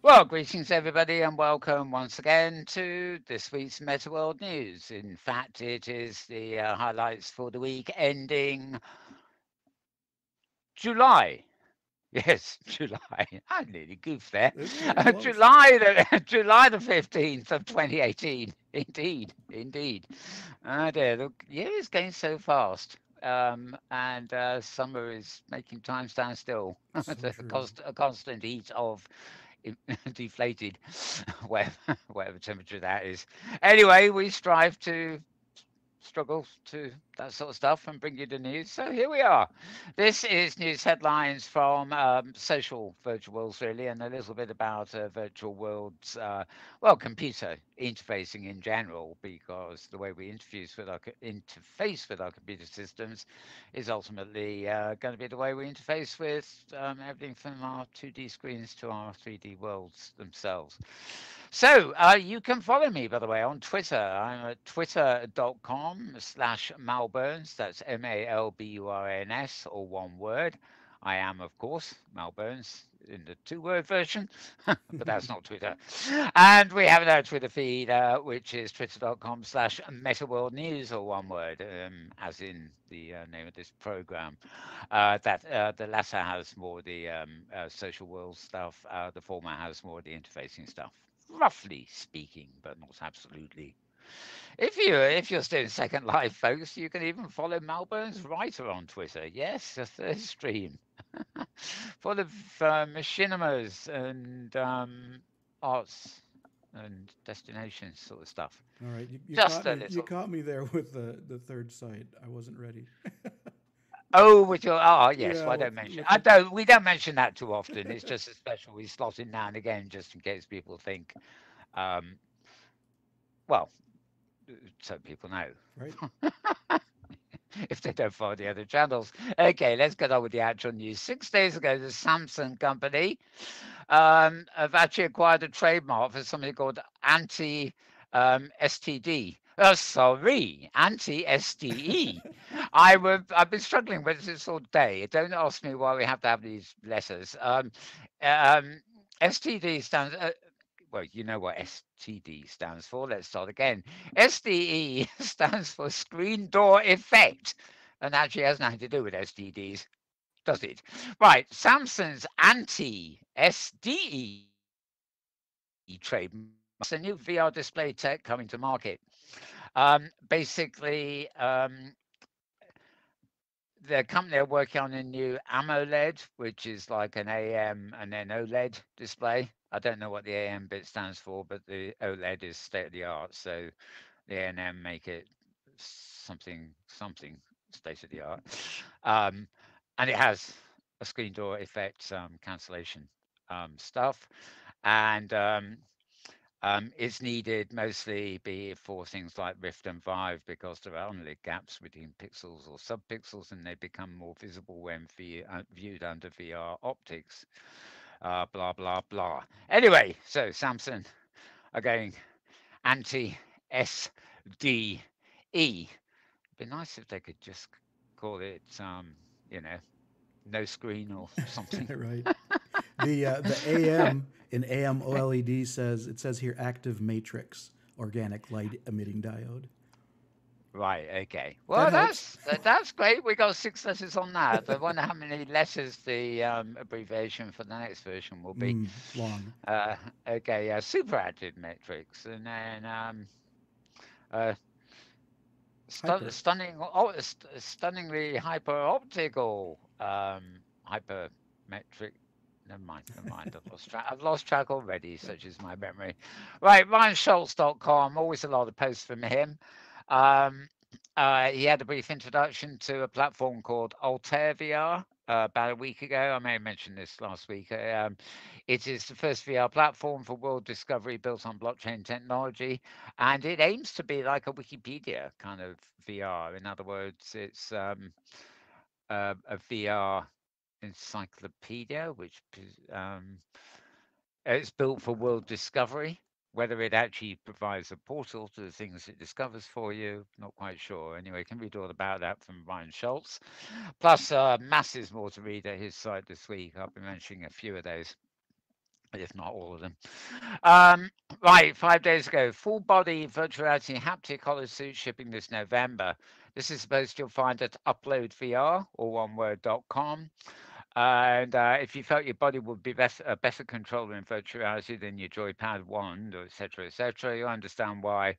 Well, greetings everybody, and welcome once again to this week's Metaworld News. In fact, it is the highlights for the week ending July. Yes, July. I nearly goofed there. It's getting close. July the July the 15th of 2018. Indeed, indeed. Ah dear, the year is going so fast. And summer is making time stand still. So The true. a constant heat of deflated, whatever, whatever temperature that is. Anyway, we strive to struggle to that sort of stuff and bring you the news. So here we are. This is news headlines from social virtual worlds, really, and a little bit about virtual worlds, well, computer interfacing in general, because the way we interface with our computer systems is ultimately going to be the way we interface with everything from our 2D screens to our 3D worlds themselves. So you can follow me, by the way, on Twitter. I'm at twitter.com/Malburns. That's Malburns, all one word. I am, of course, Malburns in the two-word version, but that's not Twitter. And we have our Twitter feed, which is twitter.com/MetaWorldNews, all one word, as in the name of this program. That the latter has more the social world stuff. The former has more the interfacing stuff, roughly speaking, but not absolutely. If you're still in Second Life, folks, you can even follow Malburn's writer on Twitter. Yes, a third stream full of machinimas and arts and destinations sort of stuff. All right, you Just caught a me. You little. caught me there with the third site. I wasn't ready. Oh, with your yes. Yeah, Well, I don't mention. with I the don't. We don't mention that too often. It's just a special we slot in now and again, just in case people think. Um, well, so people know. right. If they don't follow the other channels. Okay, let's get on with the actual news. 6 days ago, the Samsung company have actually acquired a trademark for something called anti STD. Oh, sorry, anti SDE. I've been struggling with this all day. Don't ask me why we have to have these letters. Um, STD stands. Well, you know what STD stands for. Let's start again. SDE stands for screen door effect, and actually has nothing to do with STDs, does it? Right, Samsung's anti SDE trademark a new VR display tech coming to market. Basically, the company are working on a new AMOLED, which is like an AM and then OLED display. I don't know what the AM bit stands for, but the OLED is state of the art. So the A&M make it something state of the art, um, and it has a screen door effect cancellation stuff, and it's needed mostly be for things like Rift and Vive because there are only gaps between pixels or subpixels, and they become more visible when viewed under VR optics. Blah blah blah. Anyway, so Samsung are going anti SDE. It'd be nice if they could just call it, you know, no screen or something. Right. The AM in AM OLED says here active matrix organic light emitting diode. Right. Okay. That Well, helps. that's great. We got 6 letters on that. I wonder how many letters the abbreviation for the next version will be. Long. Uh, okay. Yeah. Super active metrics, and then uh, Hyper. stunningly hyper optical hypermetric. Never mind, never mind. I've lost track already, such is my memory. Right, RyanSchultz.com, always a lot of posts from him. Um, he had a brief introduction to a platform called Altair VR about a week ago. I may have mentioned this last week. It is the first VR platform for world discovery built on blockchain technology, and it aims to be like a Wikipedia kind of VR. In other words, it's a VR encyclopedia, which it's built for world discovery. Whether it actually provides a portal to the things it discovers for you, not quite sure. Anyway, you can read all about that from Ryan Schultz. Plus, masses more to read at his site this week. I'll be mentioning a few of those. if not all of them. Um, right, 5 days ago, full body virtual reality haptic holosuit shipping this November. This is supposed you'll find at uploadvr or oneword.com. And if you felt your body would be a better controller in virtual reality than your joypad wand, or etc., you'll understand why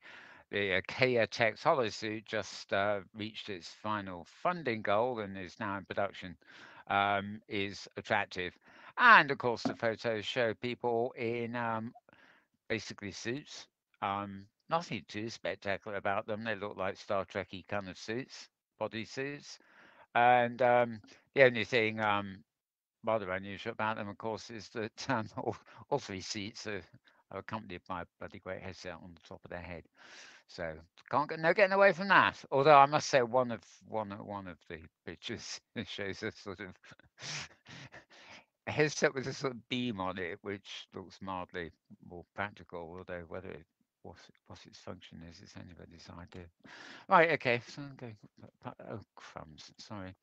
the Kia Tex holosuit just reached its final funding goal and is now in production, is attractive. And of course, the photos show people in basically suits. Nothing too spectacular about them. They look like Star Trekky kind of suits, body suits. And the only thing rather unusual about them, of course, is that all three seats are accompanied by a bloody great headset on the top of their head. So can't get no getting away from that. Although I must say, one of the pictures shows a sort of a headset with a sort of beam on it, which looks mildly more practical. Although whether what its function is anybody's idea. Right, okay. So I'm going. Oh crumbs! Sorry,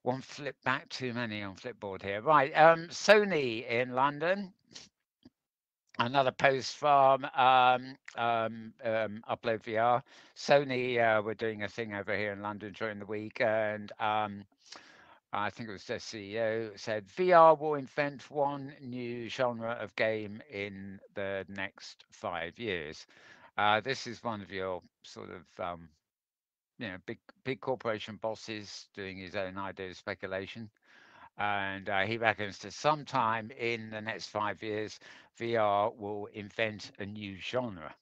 one flip back too many on Flipboard here. Right, Sony in London. Another post from Upload VR. Sony were doing a thing over here in London during the week, and I think it was their CEO said VR will invent one new genre of game in the next 5 years. This is one of your sort of big corporation bosses doing his own idea of speculation. And he reckons that sometime in the next 5 years, VR will invent a new genre.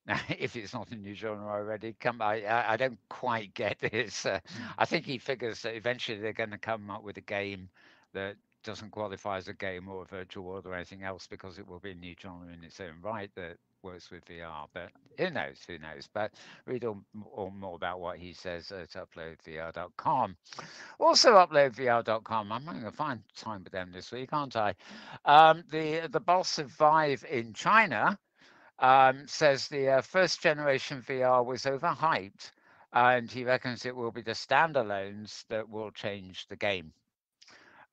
Now, if it's not a new genre already, I don't quite get this. Mm. I think he figures that eventually they're going to come up with a game that doesn't qualify as a game or a virtual world or anything else because it will be a new genre in its own right that works with VR. But who knows? Who knows? But read all more about what he says at uploadvr.com. Also, uploadvr.com. I'm going to find time with them this week, aren't I? The boss of Vive in China says the first generation VR was overhyped, and he reckons it will be the standalones that will change the game.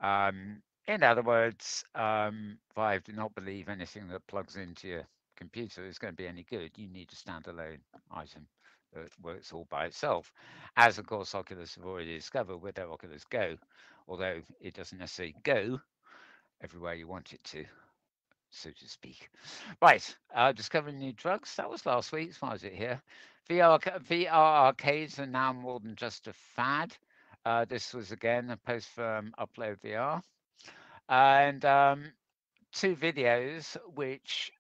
In other words, Vive do not believe anything that plugs into your computer is going to be any good. You need a standalone item that works all by itself, as of course Oculus have already discovered with their Oculus Go, although it doesn't necessarily go everywhere you want it to, so to speak. Right, discovering new drugs. That was last week, as far as it here. VR arcades are now more than just a fad. This was again a post from Upload VR, and two videos which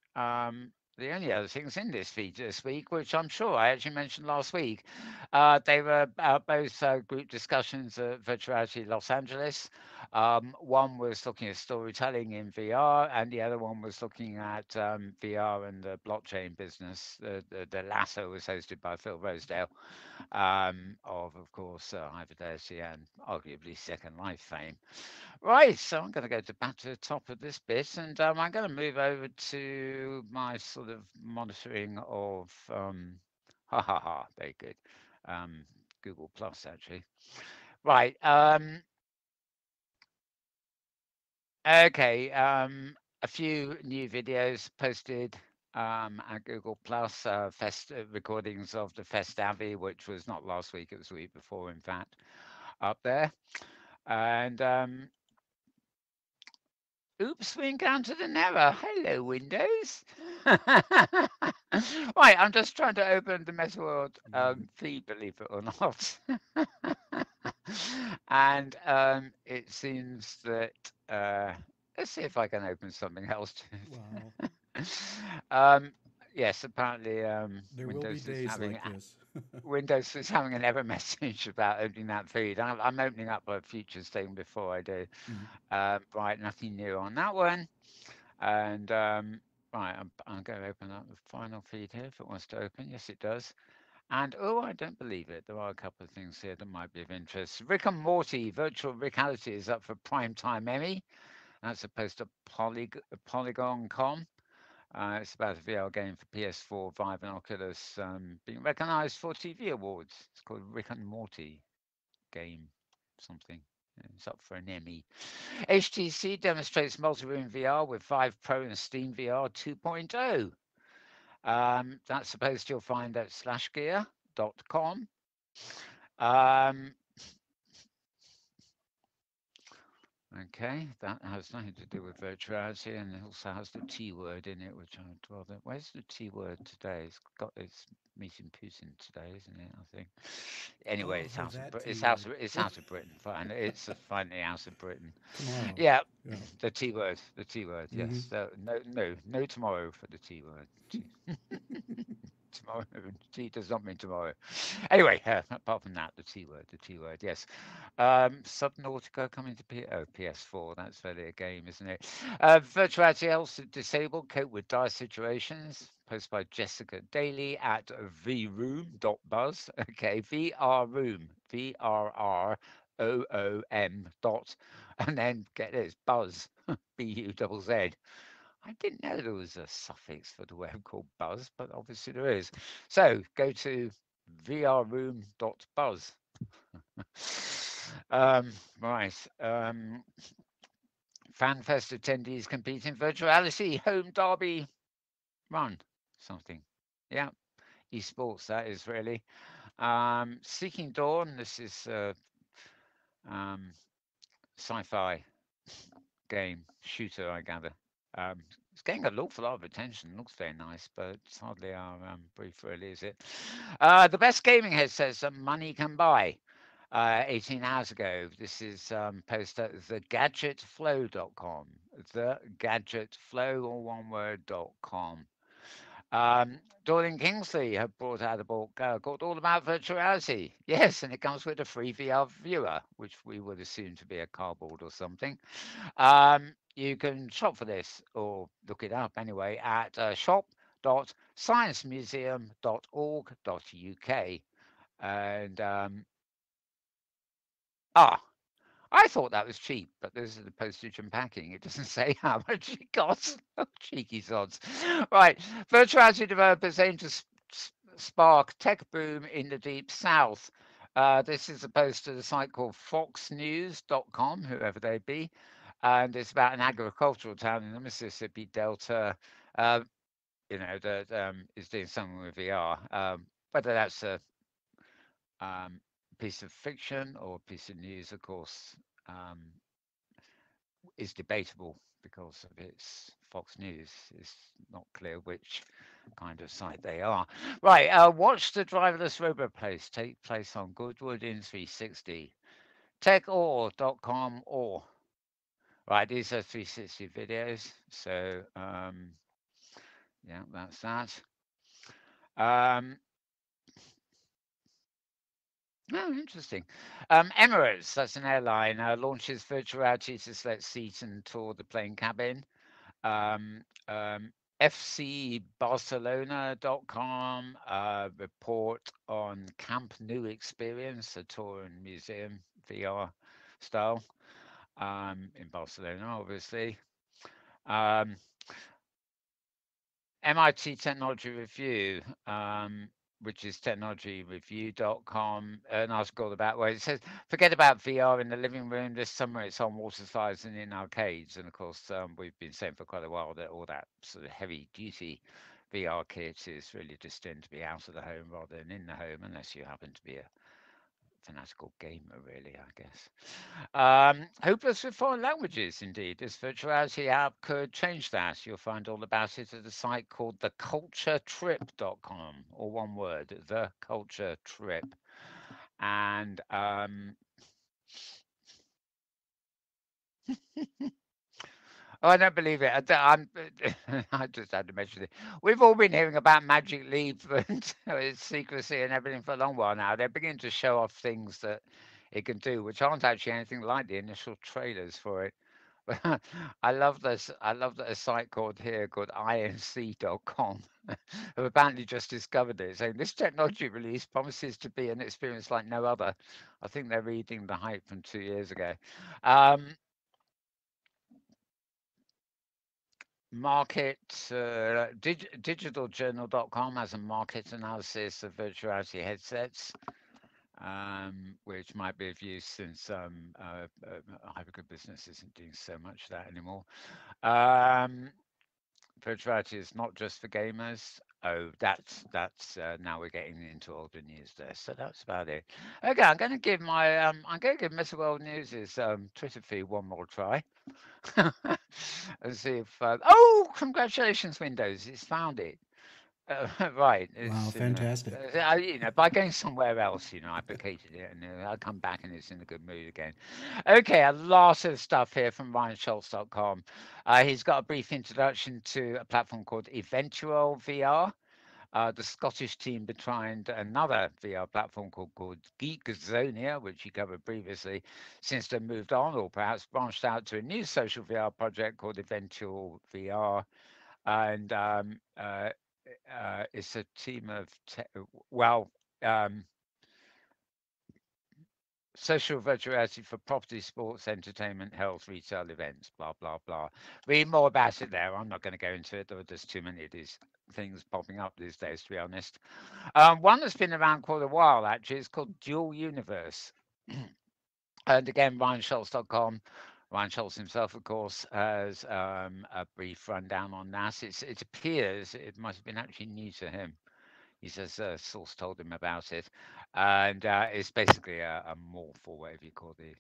the only other things in this feed this week, which I'm sure I actually mentioned last week, they were both group discussions at Virtuality Los Angeles. One was looking at storytelling in VR, and the other one was looking at VR and the blockchain business. The latter was hosted by Phil Rosedale, of course, High Fidelity and arguably Second Life fame. Right, so I'm going to go back to the top of this bit, and I'm going to move over to my sort of monitoring of, very good, um, Google Plus actually. Right, okay, a few new videos posted at Google Plus, recordings of the Festavi, which was not last week, it was the week before, in fact, up there. And oops, we encountered an error. Hello, Windows. Right, I'm just trying to open the Metaworld feed, believe it or not. And it seems that, let's see if I can open something else. Wow. um, yes, apparently There will be days like this. Windows is having an error message about opening that feed. I'm opening up a futures thing before I do. Mm. Right, nothing new on that one. And right, I'm going to open up the final feed here if it wants to open. Yes, it does. And oh, I don't believe it. There are a couple of things here that might be of interest. Rick and Morty Virtual Reality is up for Primetime Emmy. That's opposed to Polygon.com. It's about a VR game for PS4, Vive, and Oculus being recognized for TV awards. It's called Rick and Morty game something. It's up for an Emmy. HTC demonstrates multi-room VR with Vive Pro and Steam VR 2.0. That's a post you'll find at slashgear.com. Um, okay, that has nothing to do with virtuality, and it also has the T word in it, which I'd rather. Where's the T word today? It's meeting Putin today, isn't it? I think. Anyway, Oh, that T It's word. House of Britain. Fine, it's finally House of Britain. Tomorrow. Yeah, Yeah. the T word. The T word. Mm-hmm. Yes. So, no tomorrow for the T word. Tomorrow. T does not mean tomorrow. Anyway, apart from that, the T word, yes. Subnautica coming to PS4. That's really a game, isn't it? Virtuality helps to disable, cope with dire situations. Posted by Jessica Daly at vroom.buzz. Okay, VRroom, VRROOM dot, and then get this, buzz, BUZZ. I didn't know there was a suffix for the web called buzz, but obviously there is. So go to vrroom.buzz. Right. FanFest attendees compete in virtuality home derby run. Something. Yeah. Esports, that is really. Seeking Dawn, this is um, sci-fi game, shooter, I gather. It's getting an awful lot of attention. Looks very nice, but it's hardly our brief, really, is it? The best gaming headsets that money can buy. 18 hours ago. This is post at thegadgetflow.com. Thegadgetflow, all one word.com. Dorling Kingsley have brought out a book called All About Virtuality. Yes, and it comes with a free VR viewer, which we would assume to be a cardboard or something. You can shop for this or look it up anyway at shop.sciencemuseum.org.uk. And ah, I thought that was cheap, but this is the postage and packing. It doesn't say how much it costs. Oh, cheeky sods. Right. Virtuality developers aim to spark tech boom in the deep south. This is a post to the site called foxnews.com, whoever they be. And it's about an agricultural town in the Mississippi Delta, uh, that is doing something with VR. Whether that's a piece of fiction or a piece of news, of course, um, is debatable because of its Fox News. It's not clear which kind of site they are. Right, watch the driverless robot place take place on Goodwood in 360. Techor.com or right, these are 360 videos. So yeah, that's that. Um, Oh, interesting. Emirates, that's an airline, launches virtual reality to select seat and tour the plane cabin. FCBarcelona.com report on Camp Nou experience, a tour and museum VR style in Barcelona, obviously. Um, MIT Technology Review, which is technologyreview.com, an article about where it says, forget about VR in the living room. This summer it's on water slides and in arcades. And of course, we've been saying for quite a while that all that sort of heavy duty VR kit is really destined to be out of the home rather than in the home, unless you happen to be a fanatical gamer, really, I guess. Hopeless with foreign languages, indeed. This virtuality app could change that. You'll find all about it at a site called theculturetrip.com, or one word, The Culture Trip. And oh, I don't believe it. I just had to mention it. We've all been hearing about Magic Leap and its secrecy and everything for a long while now. They're beginning to show off things that it can do, which aren't actually anything like the initial trailers for it. But I love this. I love that a site called inc.com have apparently just discovered it, saying this technology release promises to be an experience like no other. I think they're reading the hype from 2 years ago. Um, digitaljournal.com has a market analysis of virtuality headsets. which might be of use since hypergrid business isn't doing so much of that anymore. Um, Virtuality is not just for gamers. Oh, that's now we're getting into older news there. So that's about it. Okay, I'm going to give Metaworld News' Twitter feed one more try. And see if oh, congratulations, Windows, it's found it. Right, Wow, it's fantastic. by going somewhere else, I vacated it, and I come back and it's in a good mood again. Okay, a lot of stuff here from RyanSchultz.com. He's got a brief introduction to a platform called Eventual VR. The Scottish team behind another VR platform called Geekzonia, which he covered previously, since they moved on or perhaps branched out to a new social VR project called Eventual VR. And it's a team of, well, um, social virtuality for property, sports, entertainment, health, retail, events, blah, blah, blah. Read more about it there. I'm not going to go into it. There's too many of these things popping up these days, to be honest. One that's been around quite a while, actually, is called Dual Universe. And again, RyanSchultz.com. Ryan Schultz himself, of course, has a brief rundown on that. It appears it must have been actually new to him. He says a source told him about it, and it's basically a morph or whatever you call the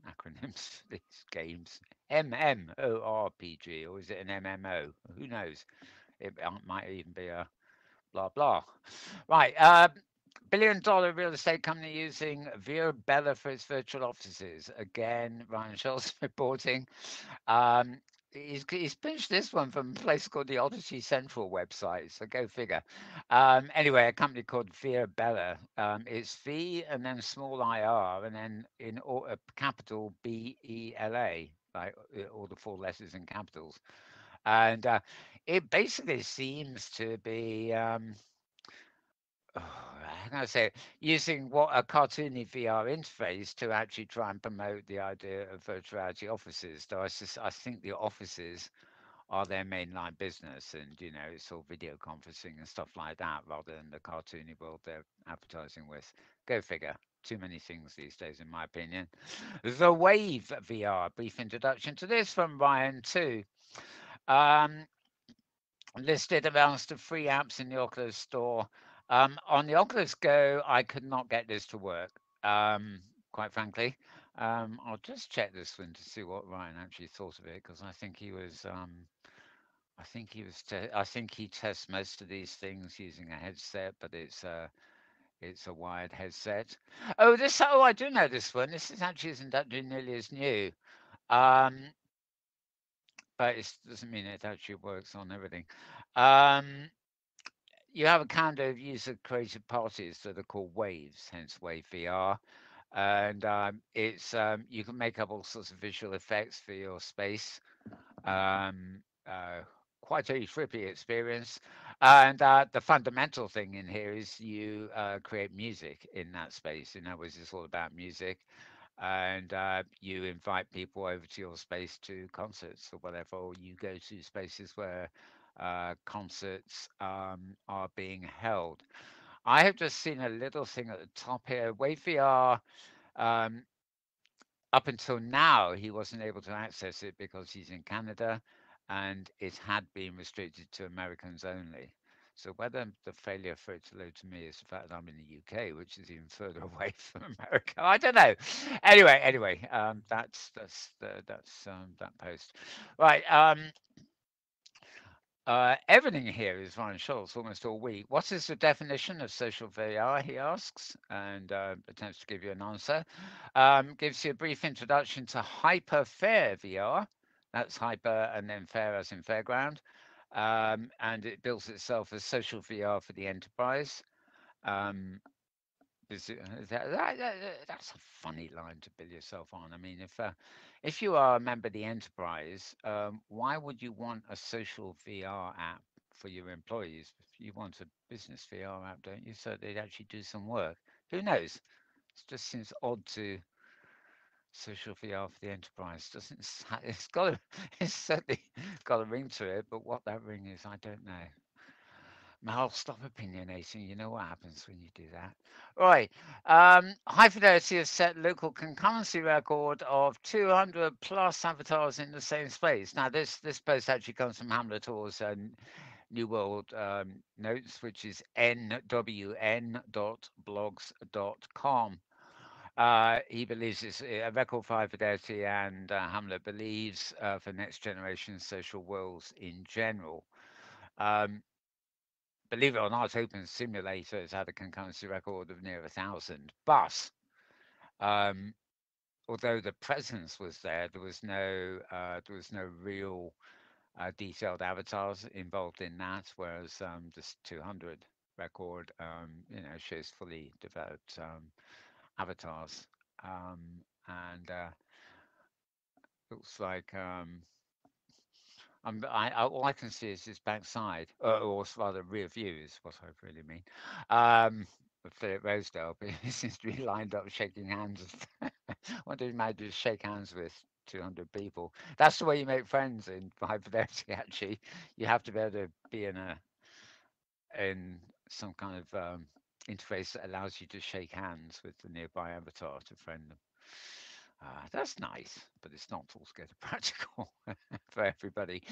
acronyms for these games. MMORPG, or is it an MMO? Who knows? It might even be a blah blah. Right. $1 billion real estate company using Bella for its virtual offices. Again, Ryan Schultz reporting. Um, he's pinched this one from a place called the Odyssey Central website, so go figure. Anyway, a company called Bella. It's V and then small IR and then in capital BELA, like all the four letters in capitals. And it basically seems to be. Oh, how can I say it? Using what a cartoony VR interface to actually try and promote the idea of virtuality offices. Though I think the offices are their mainline business, and it's all video conferencing and stuff like that, rather than the cartoony world they're advertising with. Go figure. Too many things these days, in my opinion. The Wave VR. Brief introduction to this from Ryan too. Um, Listed amongst the free apps in the Oculus Store. On the Oculus Go, I could not get this to work, quite frankly. I'll just check this one to see what Ryan actually thought of it because I think he tests most of these things using a headset, but it's a wired headset. Oh, I do know this one. This is actually isn't actually nearly as new. Um, but it doesn't mean it actually works on everything. Um, you have a kind of user created parties that are called waves, hence Wave VR. And it's you can make up all sorts of visual effects for your space. Um, uh, Quite a trippy experience. And the fundamental thing in here is you create music in that space. In other words, it's all about music. And you invite people over to your space to concerts or whatever, or you go to spaces where concerts are being held. I have just seen a little thing at the top here. Wave VR, um, up until now, he wasn't able to access it because he's in Canada and it had been restricted to Americans only. So whether the failure for it to load to me is the fact that I'm in the UK, which is even further away from America, I don't know. Anyway, that's that post. Right. Everything here is Ryan Schultz almost all week. What is the definition of social VR? He asks and attempts to give you an answer. Gives you a brief introduction to hyper fair VR. That's hyper and then fair as in fairground. And it builds itself as social VR for the enterprise. Um, that's a funny line to bill yourself on. I mean, if you are a member of the enterprise, why would you want a social VR app for your employees? You want a business VR app, don't you? So they'd actually do some work. Who knows? It just seems odd to social VR for the enterprise. Doesn't it's got a, it's certainly got a ring to it, but what that ring is, I don't know. Mal, stop opinionating. You know what happens when you do that. Right. High Fidelity has set local concurrency record of 200 plus avatars in the same space. Now, this post actually comes from Hamlet Orr's New World notes, which is nwn.blogs.com. He believes it's a record for high fidelity, and Hamlet believes for next generation social worlds in general. Um, Believe it or not, Open Simulator has had a concurrency record of near 1,000. But um, although the presence was there, there was no real detailed avatars involved in that. Whereas this 200 record, shows fully developed avatars, and looks like all I can see is his backside, or rather rear view is what I really mean. Of Philip Rosedale, but he seems to be lined up shaking hands. What did he manage to shake hands with 200 people? That's the way you make friends in high fidelity. Actually, you have to be able to be in some kind of interface that allows you to shake hands with the nearby avatar to friend them. That's nice, but it's not altogether practical for everybody.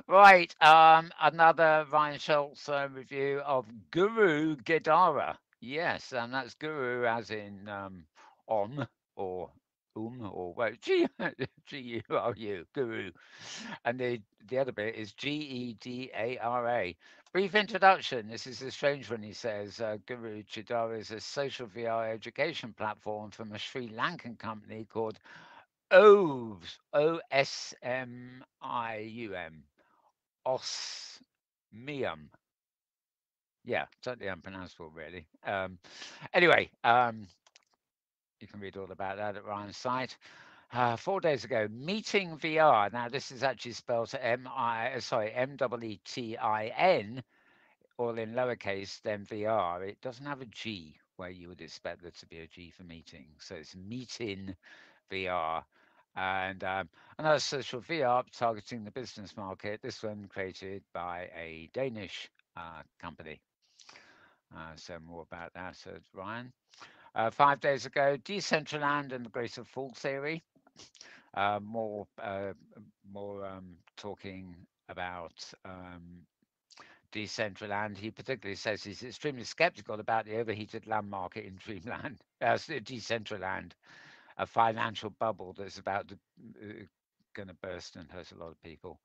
Right, another Ryan Schultz review of Guru Gedara. Yes, that's Guru as in on or or well, Guru, Guru. And the other bit is Gedara. Brief introduction. This is a strange one, he says. Guru Chidara is a social VR education platform from a Sri Lankan company called Osmium. Osmium. Yeah, totally unpronounceable, really. Anyway, you can read all about that at Ryan's site. 4 days ago, Meeting VR. Now, this is actually spelled Meetin, all in lowercase, then VR. It doesn't have a G where you would expect there to be a G for meeting. So it's Meeting VR. And another social VR targeting the business market. This one created by a Danish company. So more about that, says Ryan. 5 days ago, Decentraland and the Greater Fall Theory. More talking about Decentraland. He particularly says he's extremely skeptical about the overheated land market in Dreamland, Decentraland, a financial bubble that's about to going to burst and hurt a lot of people.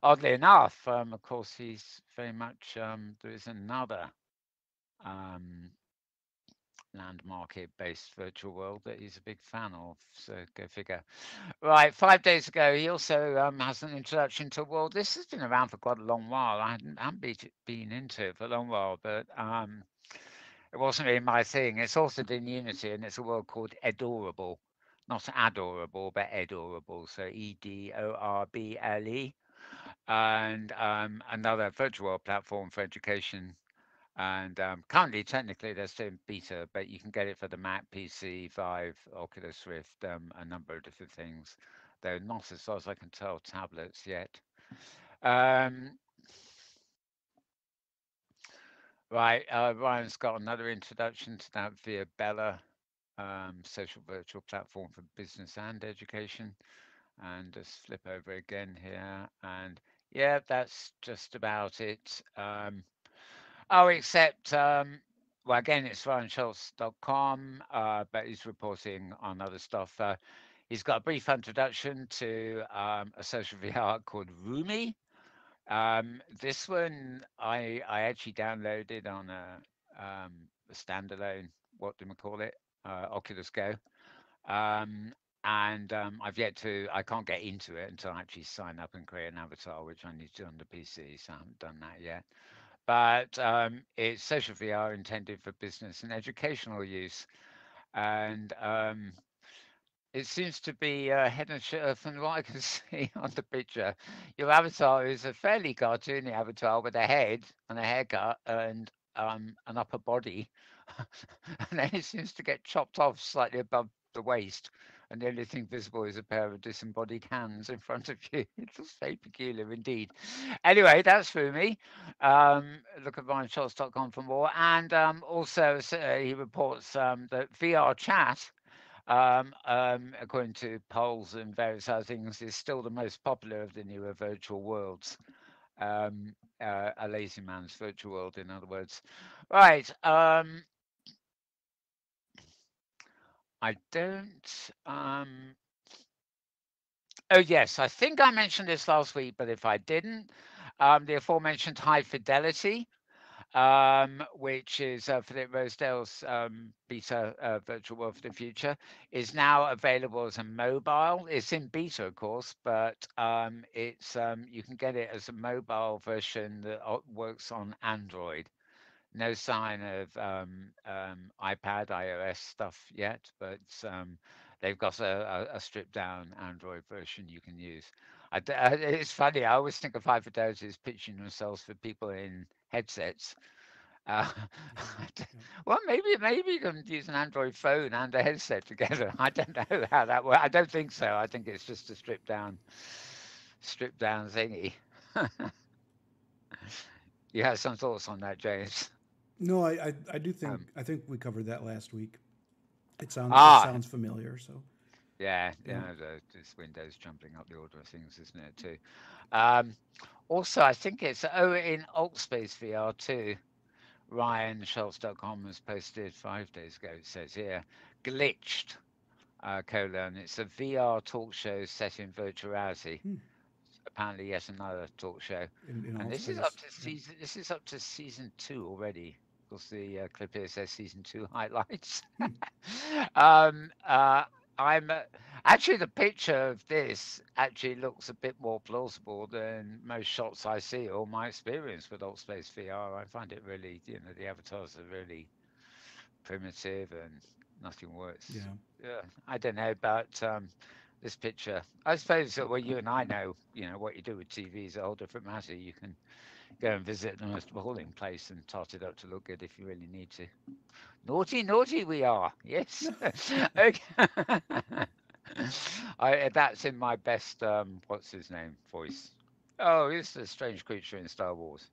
Oddly enough, of course, he's very much there is another um, land market based virtual world that he's a big fan of. So go figure. Right, 5 days ago, he also has an introduction to a world. This has been around for quite a long while. I haven't been into it for a long while, but it wasn't really my thing. It's authored in Unity, and it's a world called Edorable. Not adorable, but Edorable. So Edorble. And another virtual world platform for education. And currently, technically, they're still in beta, but you can get it for the Mac, PC, Vive, Oculus Rift, a number of different things. Though not, as far as I can tell, tablets yet. Um, right, Ryan's got another introduction to that via Bella, social virtual platform for business and education. And just flip over again here. And yeah, that's just about it. Oh, except, well, again, it's ryanschultz.com, but he's reporting on other stuff. He's got a brief introduction to a social VR called Roomy. This one I actually downloaded on a standalone, what do we call it? Oculus Go. Um, and I can't get into it until I actually sign up and create an avatar, which I need to do on the PC, so I haven't done that yet. But it's social VR intended for business and educational use. And it seems to be head and shoulders from what I can see on the picture. Your avatar is a fairly cartoony avatar with a head and a haircut and an upper body. And then it seems to get chopped off slightly above the waist. And the only thing visible is a pair of disembodied hands in front of you. It looks very peculiar indeed. Anyway, that's for me. Look at brianshots.com for more. And also, he reports that VR chat, according to polls and various other things, is still the most popular of the newer virtual worlds. A lazy man's virtual world, in other words. Right. I don't. Oh, yes. I think I mentioned this last week, but if I didn't, the aforementioned high fidelity, which is for the Rosedale's beta virtual world for the future, is now available as a mobile. It's in beta, of course, but it's you can get it as a mobile version that works on Android. No sign of iPad, iOS stuff yet, but they've got a stripped down Android version you can use. It's funny. I always think of High Fidelity as pitching themselves for people in headsets. Uh, Yeah. Yeah. well, maybe you can use an Android phone and a headset together. I don't know how that works. I don't think so. I think it's just a stripped down thingy. You have some thoughts on that, James? No, I do think Um, I think we covered that last week. It ah, sounds familiar. So yeah, yeah. yeah. It's Windows jumping up the order of things, isn't it? Too. Um, Also, I think it's in Altspace VR too. RyanSchultz.com has posted 5 days ago. It says here, glitched. Colon. It's a VR talk show set in virtual reality. Hmm. Apparently, yet another talk show, In and alt this is up space. to Yeah. season. This is up to season 2 already. Of course, the clip here says season 2 highlights. Hmm. um, uh, I'm actually the picture of this actually looks a bit more plausible than most shots I see or my experience with Alt Space VR. I find it really, the avatars are really primitive and nothing works. Yeah. Yeah, I don't know, but this picture, I suppose that well, you and I know, what you do with TV is a whole different matter. You can go and visit the most appalling place and tot it up to look good if you really need to. Naughty, naughty we are. Yes. Okay. That's in my best, what's his name, voice. Oh, it's a strange creature in Star Wars.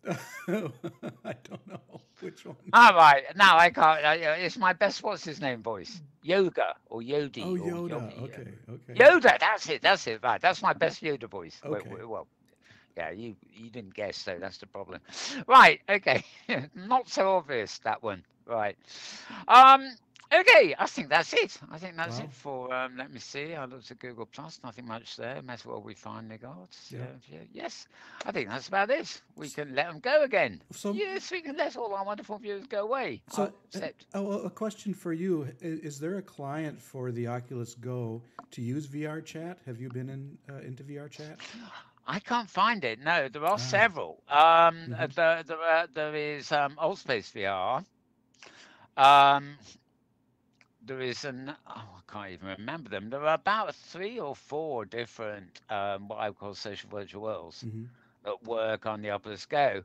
I don't know which one. All right, now I can't. It's my best. What's his name? Voice Yoga or Oh, Yodi or Yoda. Yogi. Okay. Okay. Yoda. That's it. That's it. Right. That's my best Yoda voice. Well, Okay. well, yeah. You didn't guess, so that's the problem. Right. Okay. Not so obvious that one. Right. Um. Okay. I think that's it. I think that's Wow. it for. Let me see. I looked at Google Plus. Nothing much there. Metaworld we finally got. Yeah. Yeah. Yes. I think that's about it. We can let them go again. So Yes, we can let all our wonderful viewers go away. so Except, a question for you: is there a client for the Oculus Go to use VR chat? Have you been into VR chat? I can't find it. No, there are Ah. several. Mm-hmm. There is Old Space VR. Um, there is I can't even remember them. There are about 3 or 4 different what I call social virtual worlds Mm-hmm. that work on the Oculus Go.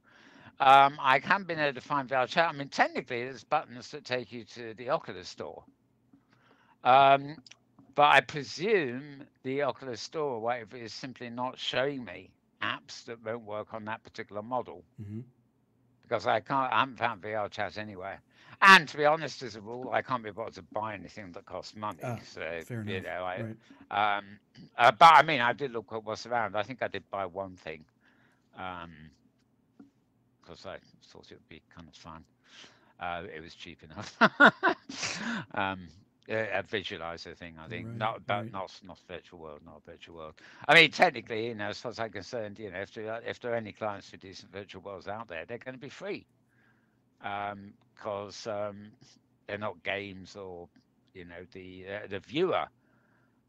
I haven't been able to find VR chat. I mean, technically, there's buttons that take you to the Oculus store. Um, But I presume the Oculus Store or whatever is simply not showing me apps that won't work on that particular model Mm-hmm. because I haven't found VR chat anywhere. And to be honest, as a rule, I can't be bothered to buy anything that costs money. Ah, So, fair enough. Right. but I mean, I did look at what's around. I think I did buy one thing um, because I thought it would be kind of fun. It was cheap enough. um, a visualizer thing, I think. Right. Not, but Right. not virtual world, not virtual world. I mean, technically, as far as I'm concerned, if there are any clients for decent virtual worlds out there, they're going to be free because they're not games or the viewer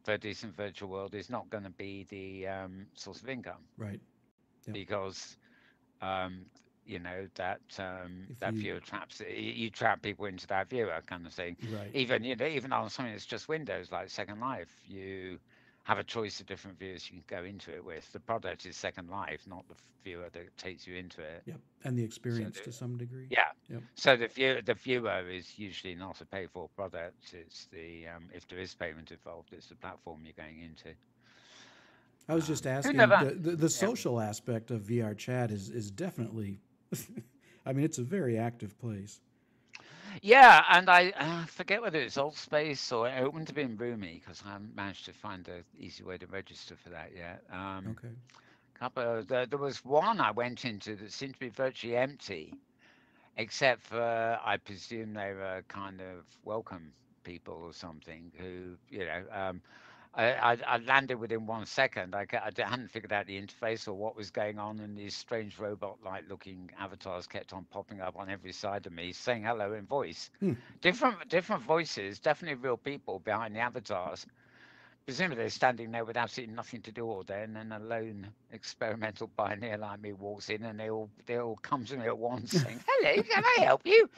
for a decent virtual world is not going to be the source of income Right. Yep. because um, If that you viewer traps you trap people into that viewer kind of thing. right. Even on something that's just Windows like Second Life, you have a choice of different viewers you can go into it with. The product is Second Life, not the viewer that takes you into it. Yep. And the So experience to some degree. yeah, Yep. so the viewer is usually not a pay for product. It's the if there is payment involved, it's the platform you're going into. I was just Who asking, never? the Yeah. social aspect of VR chat is definitely, I mean, it's a very active place. Yeah, and I forget whether it's Alt Space or it wouldn't have been Roomy because I haven't managed to find an easy way to register for that yet. Okay. There was one I went into that seemed to be virtually empty, except for I presume they were kind of welcome people or something who, I landed within 1 second. I hadn't figured out the interface or what was going on, and these strange robot-like looking avatars kept on popping up on every side of me, saying hello in voice. Hmm. Different voices, definitely real people behind the avatars. Presumably they're standing there with absolutely nothing to do all day, and then a lone experimental pioneer like me walks in, and they all come to me at once, saying, "Hello, can I help you?"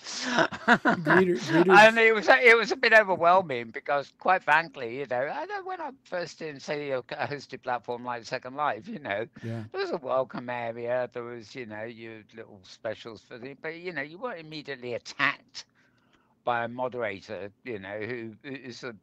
And Greeters. it was a bit overwhelming because, quite frankly, I know when I first in say a hosted platform like Second Life, Yeah. there was a welcome area, there was your little specials for but you weren't immediately attacked by a moderator, who sort of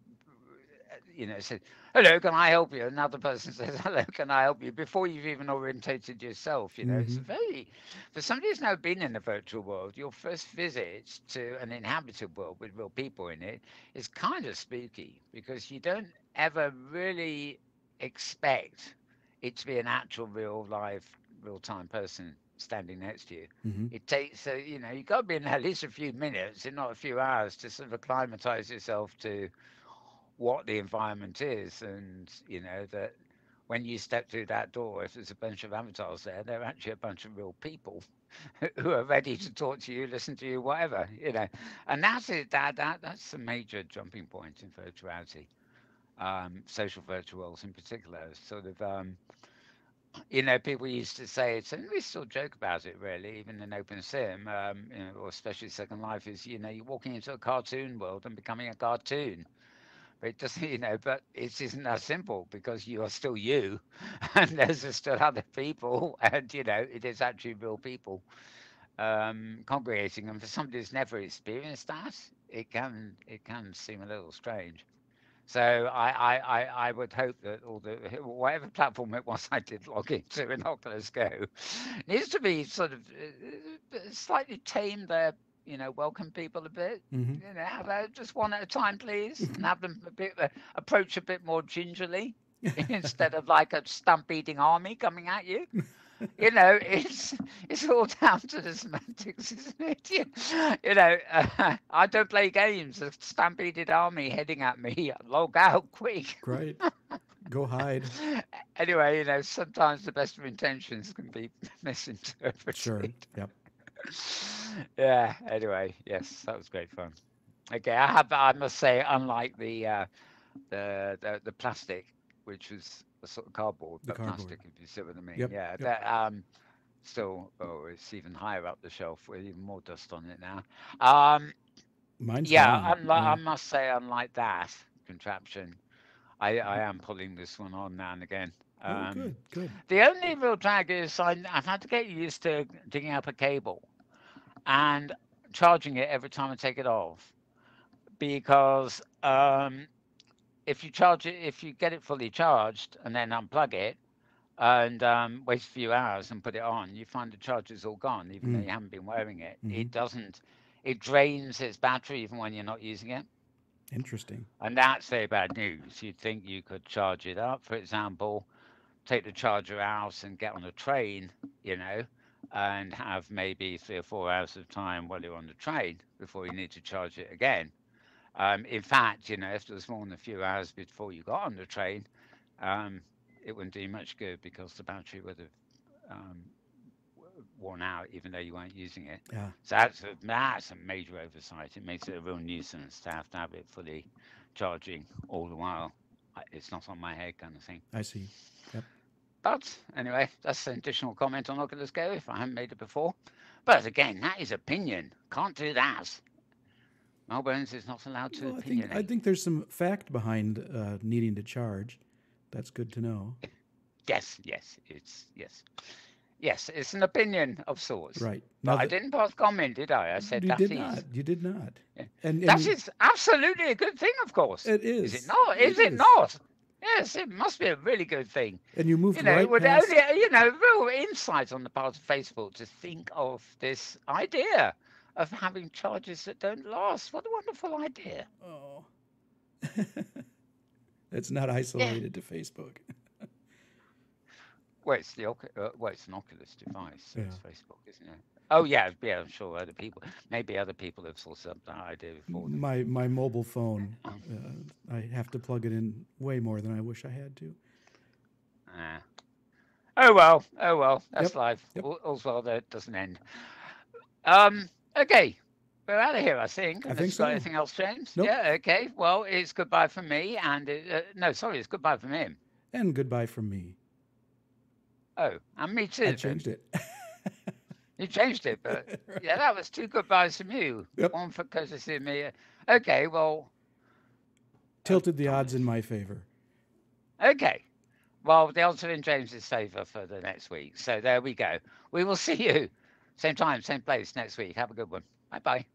said, "Hello, can I help you?" Another person says, "Hello, can I help you?" Before you've even orientated yourself, it's Mm-hmm. a very, for somebody who's never been in the virtual world, your first visit to an inhabited world with real people in it is kind of spooky because you don't ever really expect it to be an actual real live, real time person standing next to you. Mm-hmm. It takes, you've got to be in there at least a few minutes, if not a few hours, to sort of acclimatize yourself to what the environment is, and that when you step through that door, if there's a bunch of avatars there, they're actually a bunch of real people who are ready to talk to you, listen to you, whatever, and that's it. That's a major jumping point in virtuality, social virtual worlds in particular. Sort of, people used to say it's, and we still joke about it, really, even in open sim, or especially Second Life, is you're walking into a cartoon world and becoming a cartoon. But it doesn't, but it isn't that simple because you are still you, and there's still other people, and it is actually real people congregating. And for somebody who's never experienced that, it can seem a little strange. So I would hope that all the whatever platform it was I did log into in Oculus Go needs to be sort of slightly tame their welcome people a bit. Mm-hmm. Have just one at a time, please, and have them approach a bit more gingerly instead of like a stump-eating army coming at you. It's all down to the semantics, isn't it? I don't play games. A stampeded army heading at me. Log out quick. Great. Go hide. Anyway, sometimes the best of intentions can be Sure. misinterpreted. Yep. Yeah. Anyway, yes, that was great fun. Okay, I must say, unlike the plastic, which was a sort of cardboard, The but cardboard. plastic, if you see what I mean. Yep. Yeah. Yep. Still, it's even higher up the shelf with even more dust on it now. Um, Mine's yeah, gone. Yeah. I must say, unlike that contraption, I am pulling this one on now and again. Oh, good. Good. The only real drag is I've had to get used to digging up a cable and charging it every time I take it off because if you get it fully charged and then unplug it, and wait a few hours and put it on, you find the charger's all gone, even though Mm. you haven't been wearing it. Mm-hmm. It doesn't. It drains its battery even when you're not using it, Interesting. and that's very bad news. You'd think you could charge it up, for example, take the charger out and get on a train, and have maybe 3 or 4 hours of time while you're on the train before you need to charge it again. In fact, if there was more than a few hours before you got on the train, um, it wouldn't do you much good because the battery would have um, worn out, even though you weren't using it. Yeah. So that's a major oversight. It makes it a real nuisance to have it fully charging all the while. It's not on my head, kind of thing. I see. Yep. But anyway, that's an additional comment on Oculus Go if I haven't made it before. But again, that is opinion. Can't do that. Melbourne's is not allowed to Well, I opinionate. think there's some fact behind needing to charge. That's good to know. Yes, it's an opinion of sorts. Right. But Now I didn't pass comment, did I? I said you that did is. not. You did not. Yeah. And That is absolutely a good thing, of course. it Is it is. not? Is it is. not? Yes, it must be a really good thing. And you moved It right would only, past. real insight on the part of Facebook to think of this idea of having charges that don't last. What a wonderful idea. Oh, it's not Yeah. isolated to Facebook. Well, it's an Oculus device, so Yeah. it's Facebook, isn't it? Oh yeah, yeah. I'm sure maybe other people have thought of that idea before them. My mobile phone, Oh, I have to plug it in way more than I wish I had to. ah. Oh well, oh well. That's Yep. life. Yep. All's well that doesn't end. Okay. We're out of here, I think, I unless think you've got so. anything else, James. Nope. Yeah, okay. Well, it's goodbye from me, and no, sorry, it's goodbye from him. And goodbye from me. Oh, and me I too. Then changed it. you changed it, but yeah, that was two goodbyes from you. Yep. One for courtesy of me. Okay, well, Tilted the odds in promise. my favor. Okay, well, the odds are in James's favour for the next week. So there we go. We will see you same time, same place next week. Have a good one. Bye bye.